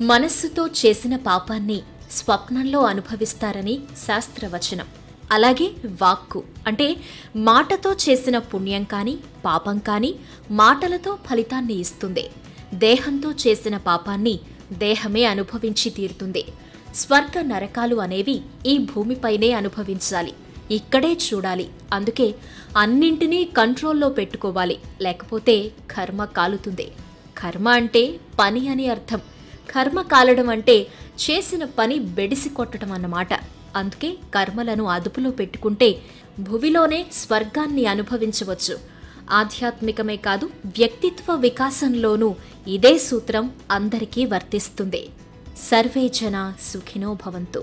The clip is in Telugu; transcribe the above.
మనస్సుతో చేసిన పాపాన్ని స్వప్నంలో అనుభవిస్తారని శాస్త్రవచనం. అలాగే వాక్కు అంటే మాటతో చేసిన పుణ్యం కానీ పాపం కానీ మాటలతో ఫలితాన్ని ఇస్తుంది. దేహంతో చేసిన పాపాన్ని దేహమే అనుభవించి తీరుతుంది. స్వర్గ నరకాలు అనేవి ఈ భూమిపైనే అనుభవించాలి, ఇక్కడే చూడాలి. అందుకే అన్నింటినీ కంట్రోల్లో పెట్టుకోవాలి, లేకపోతే కర్మ కాలుతుంది. కర్మ అంటే పని అని అర్థం. కర్మ కాలడం అంటే చేసిన పని బెడిసి కొట్టడం అన్నమాట. అందుకే కర్మలను అదుపులో పెట్టుకుంటే భువిలోనే స్వర్గాన్ని అనుభవించవచ్చు. ఆధ్యాత్మికమే కాదు, వ్యక్తిత్వ వికాసంలోనూ ఇదే సూత్రం అందరికీ వర్తిస్తుంది. సర్వే జనా సుఖినో భవంతు.